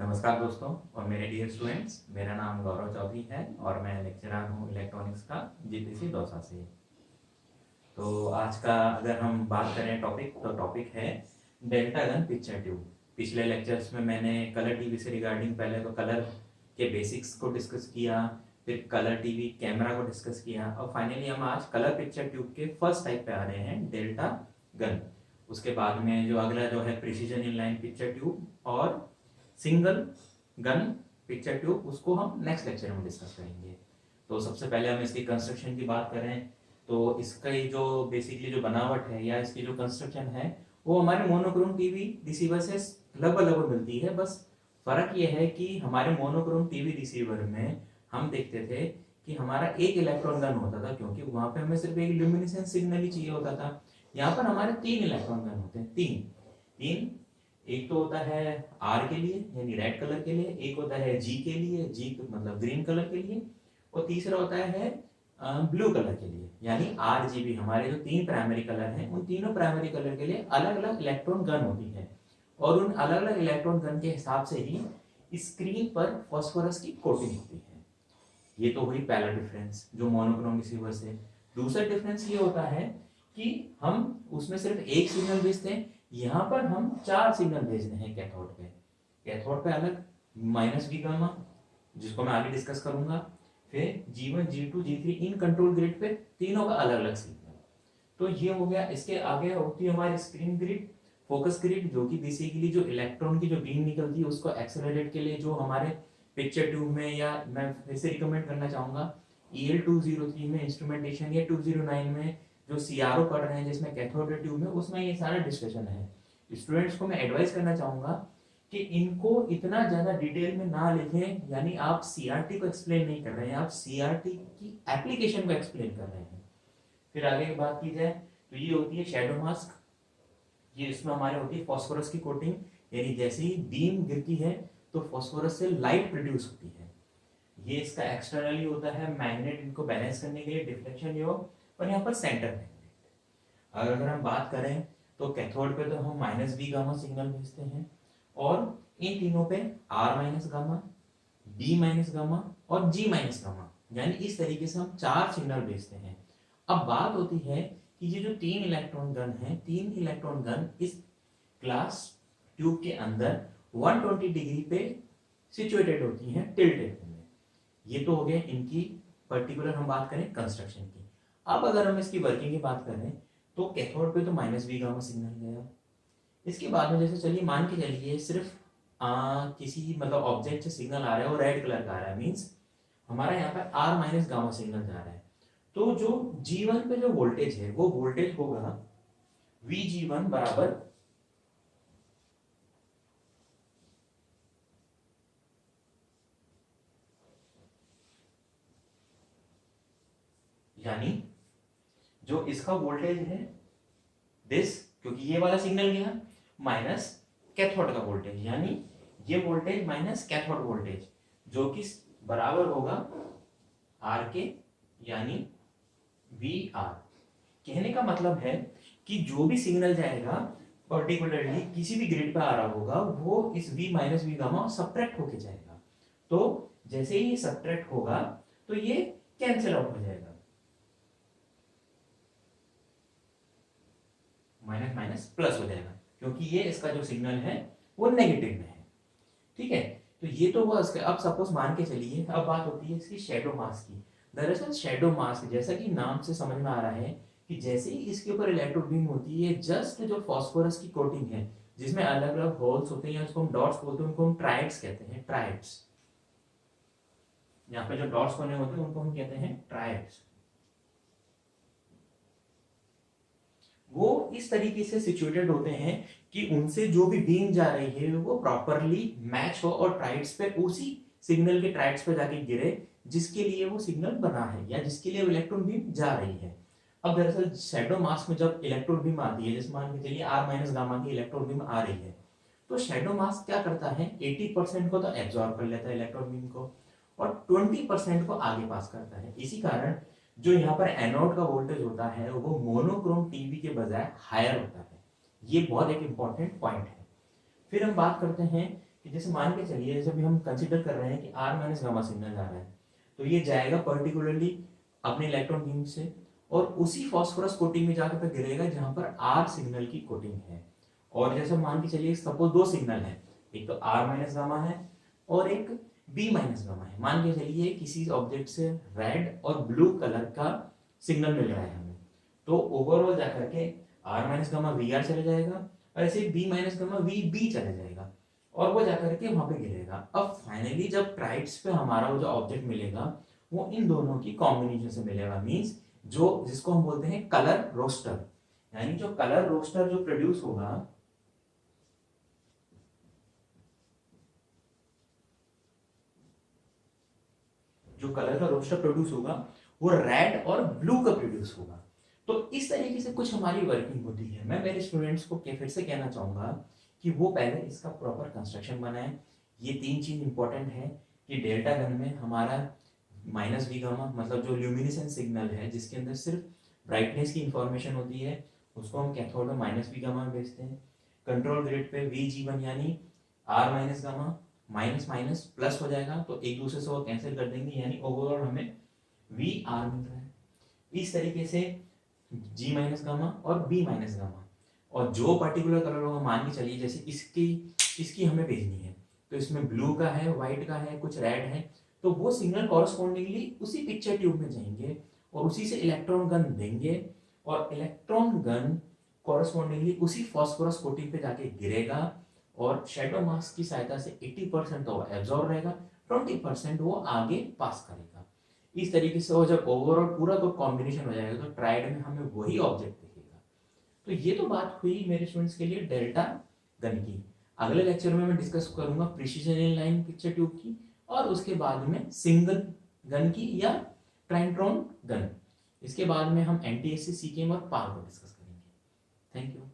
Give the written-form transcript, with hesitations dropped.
नमस्कार दोस्तों और मेरे डियर स्टूडेंट्स, मेरा नाम गौरव चौधरी है और मैं लेक्चरर हूँ इलेक्ट्रॉनिक्स का जीपीसी दौसा से। तो आज का अगर हम बात करें तो टॉपिक है डेल्टा गन पिक्चर ट्यूब। पिछले लेक्चर्स में मैंने कलर टीवी से रिगार्डिंग पहले तो कलर के बेसिक्स को डिस्कस किया, फिर कलर टीवी कैमरा को डिस्कस किया और फाइनली हम आज कलर पिक्चर ट्यूब के फर्स्ट टाइप पे आ रहे हैं, डेल्टा गन। उसके बाद में जो अगला जो है प्रिसीजन इनलाइन पिक्चर ट्यूब और सिंगल गन पिक्चर ट्यूब, उसको हम नेक्स्ट लेक्चर में डिस्कस करेंगे। तो सबसे पहले हम इसकी कंस्ट्रक्शन की बात करें तो इसका जो बेसिकली जो बनावट है या इसकी जो कंस्ट्रक्शन है वो हमारे मोनोक्रोम टीवी रिसीवर से लगभग मिलती है। बस फर्क ये है कि हमारे मोनोक्रोम टीवी रिसीवर में हम देखते थे कि हमारा एक इलेक्ट्रॉन गन होता था, क्योंकि वहां पे हमें सिर्फ एक ल्यूमिनेसेंस सिग्नल ही चाहिए होता था। यहाँ पर हमारे 3 इलेक्ट्रॉन गन होते हैं, तीन तीन। एक तो होता है आर के लिए यानी रेड कलर के लिए, एक होता है जी के लिए, जी मतलब ग्रीन कलर के लिए, और तीसरा होता है ब्लू कलर के लिए यानी आर जी बी। हमारे जो 3 प्राइमरी कलर हैं उन तीनों प्राइमरी कलर के लिए अलग अलग इलेक्ट्रॉन गन होती है और उन अलग अलग इलेक्ट्रॉन गन के हिसाब से ही स्क्रीन पर फॉस्फोरस की कोटिंग होती है। ये तो हुई पहला डिफरेंस जो मोनोक्रोम रिसीवर से। दूसरा डिफरेंस ये होता है कि हम उसमें सिर्फ एक सिग्नल भेजते हैं, यहाँ पर हम 4 सिग्नल भेज रहे हैं कैथोड पे। कैथोड पे अलग माइनस वी गामा, जिसको मैं आगे डिस्कस करूंगा, फिर G1 G2 G3 in control grid पे तीनों का अलग अलग सिग्नल। तो ये हो गया। इसके आगे होती है हमारी स्क्रीन ग्रिड, फोकस ग्रिड, जो कि बेसिकली जो इलेक्ट्रॉन की जो बीम निकलती है उसको एक्सेलरेट के लिए जो हमारे पिक्चर ट्यूब में, या मैं फिर से रिकमेंड करना चाहूंगा EL203 में इंस्ट्रूमेंटेशन या 209 में जो CRO पढ़ रहे हैं जिसमें कैथोड ट्यूब में, उसमें ये सारा डिस्कशन है। स्टूडेंट्स को मैं एडवाइस करना चाहूंगा कि इनको इतना ज्यादा डिटेल में ना लिखें, यानी आप CRT को एक्सप्लेन नहीं कर रहे हैं, आप CRT की एप्लीकेशन को एक्सप्लेन कर रहे हैं। फिर आगे की बात की जाए तो ये होती है शेडो मास्क। ये इसमें हमारे होती है फॉस्फोरस की कोटिंग, यानी जैसे ही बीम गिरती है तो फॉस्फोरस से लाइट प्रोड्यूस होती है। ये इसका एक्सटर्नली होता है मैग्नेट, इनको बैलेंस करने के लिए डिफ्लेक्शन योग, और यहाँ पर सेंटर मैग्नेट। अगर हम बात करें तो कैथोड पे तो हम माइनस बी गामा सिग्नल भेजते हैं और इन तीनों पे R minus gamma, B minus gamma और जी माइनस गामा, यानी इस तरीके से हम 4 सिग्नल भेजते हैं। अब बात होती है कि ये जो 3 इलेक्ट्रॉन गन है, 3 इलेक्ट्रॉन गन इस ग्लास ट्यूब के अंदर 120 डिग्री पे सिचुएटेड होती हैं टिल्टेड में। ये तो हो गया इनकी पर्टिकुलर हम बात करें कंस्ट्रक्शन की। अब अगर हम इसकी वर्किंग की बात करें तो कैथोड पे तो माइनस वी गामा सिग्नल गया। इसके बाद में जैसे चलिए मान के चलिए सिर्फ किसी मतलब ऑब्जेक्ट से सिग्नल आ रहा है और रेड कलर का आ रहा है, मीन्स हमारा यहाँ पर आर माइनस गामा सिग्नल जा रहा है। तो जो G1 पे जो वोल्टेज है वो वोल्टेज होगा VG1 बराबर यानी जो इसका वोल्टेज है दिस, क्योंकि ये वाला सिग्नल गया, माइनस कैथोड का वोल्टेज, यानी ये वोल्टेज माइनस कैथोड वोल्टेज, जो कि बराबर होगा आर के यानी VR। कहने का मतलब है कि जो भी सिग्नल जाएगा पर्टिकुलरली किसी भी ग्रिड पे आ रहा होगा वो इस V minus V gamma subtract होके जाएगा। तो जैसे ही ये सब्ट्रैक्ट होगा तो ये कैंसिल आउट हो जाएगा, माइनस माइनस प्लस हो जाएगा, क्योंकि ये इसका जो सिग्नल है वो नेगेटिव में है। ठीक है, तो ये तो हुआ इसका। अब सपोज मान के चलिए, अब बात होती है इसकी शेडो मास्क की। दरअसल शेडो मास्क जैसा कि नाम से समझ में आ रहा है कि जैसे ही इसके ऊपर इलेक्ट्रॉन बीम होती है, जस्ट जो फॉस्फोरस की कोटिंग है जिसमें अलग अलग होल्स होते हैं, उसको हम डॉट्स बोलते हैं, उनको हम ट्राइड्स कहते हैं, ट्राइड्स। यहाँ पे जो डॉट्स बने होते हैं उनको हम कहते हैं ट्राइड्स। वो इस तरीके से सिचुएटेड होते हैं कि उनसे जो भी बीम जा रही है वो प्रॉपरली मैच हो और ट्राइड्स पे उसी सिग्नल के ट्राइड्स पे जाके गिरे जिसके लिए वो सिग्नल बना है या जिसके लिए इलेक्ट्रॉन बीम जा रही है। अब दरअसल शैडो मास्क में जब इलेक्ट्रॉन बीम आती है, जैसे मान के चलिए आर माइनस गामा की इलेक्ट्रॉन बीम आ रही है, तो शैडो मास्क क्या करता है, 80% को तो एब्जॉर्ब कर लेता है इलेक्ट्रॉन बीम को और 20% को आगे पास करता है। इसी कारण जो यहाँ पर एनोड का वोल्टेज होता है वो मोनोक्रोम टीवी के बजाय हायर होता है। ये बहुत एक इंपॉर्टेंट पॉइंट है। फिर हम बात करते हैं कि जैसे मान के चलिए, जैसे अभी हम कंसिडर कर रहे हैं कि आर माइनस गामा सिग्नल जा रहा है, तो ये जाएगा पर्टिकुलरली अपने इलेक्ट्रॉन बीम से और उसी फॉस्फोरस कोटिंग में जाकर पे गिरेगा जहां पर आर सिग्नल की कोटिंग है। और जैसे मान के चलिए सपोज दो सिग्नल है, एक तो आर माइनस गामा है और एक बी माइनस गामा है। मान के चलिए किसी ऑब्जेक्ट से रेड और ब्लू कलर का सिग्नल मिल रहा है हमें, तो ओवरऑल जाकर के R minus gamma V R चला जाएगा और ऐसे B minus gamma V B चला जाएगा और वो जाकर के वहां पे गिरेगा। अब फाइनली जब ट्राइड्स पे हमारा वो जो ऑब्जेक्ट मिलेगा वो इन दोनों की कॉम्बिनेशन से मिलेगा, मींस जो जिसको हम बोलते हैं कलर रोस्टर, यानी जो कलर रोस्टर जो प्रोड्यूस होगा, जो कलर का रोस्टर प्रोड्यूस होगा वो रेड और ब्लू का प्रोड्यूस होगा। तो इस तरीके से कुछ हमारी वर्किंग होती है। मैं मेरे स्टूडेंट्स को फिर से कहना चाहूंगा कि वो पहले इसका प्रॉपर कंस्ट्रक्शन बनाए। ये तीन चीज इंपॉर्टेंट है कि डेल्टा गन में हमारा माइनस वी गामा मतलब जो ल्यूमिनेसेंट सिग्नल है जिसके अंदर सिर्फ ब्राइटनेस की इंफॉर्मेशन होती है उसको हम कैथोड में माइनस वी गामा में भेजते हैं। कंट्रोल ग्रिड पे वी जी वन यानी R minus gamma minus minus plus हो जाएगा तो एक दूसरे से वो कैंसिल कर देंगे, यानी ओवरऑल हमें वी आर मिल रहा है। इस तरीके से जी माइनस गामा और बी माइनस गामा और जो पर्टिकुलर कलर होगा, मान के चलिए जैसे इसकी इसकी हमें भेजनी है तो इसमें ब्लू का है, व्हाइट का है, कुछ रेड है, तो वो सिग्नल कॉरस्पॉन्डिंगली उसी पिक्चर ट्यूब में जाएंगे और उसी से इलेक्ट्रॉन गन देंगे और इलेक्ट्रॉन गन कॉरस्पॉन्डिंगली उसी फॉस्फोरस कोटिंग पे जाके गिरेगा और शेडो मास्क की सहायता से 80% तो वो एब्जॉर्ब रहेगा, 20% वो आगे पास करेगा। इस तरीके से वो जब ओवरऑल पूरा को कॉम्बिनेशन हो जाएगा तो ट्राइड में हमें वही ऑब्जेक्ट दिखेगा। तो ये तो बात हुई मेरे स्टूडेंट्स के लिए डेल्टा गन की। अगले लेक्चर में मैं डिस्कस करूंगा precision in line picture tube की और उसके बाद में सिंगल गन की या ट्राइंट्रॉन गन। इसके बाद में हम एनटीएससी सीकेएम और पार को डिस्कस करेंगे। Thank you.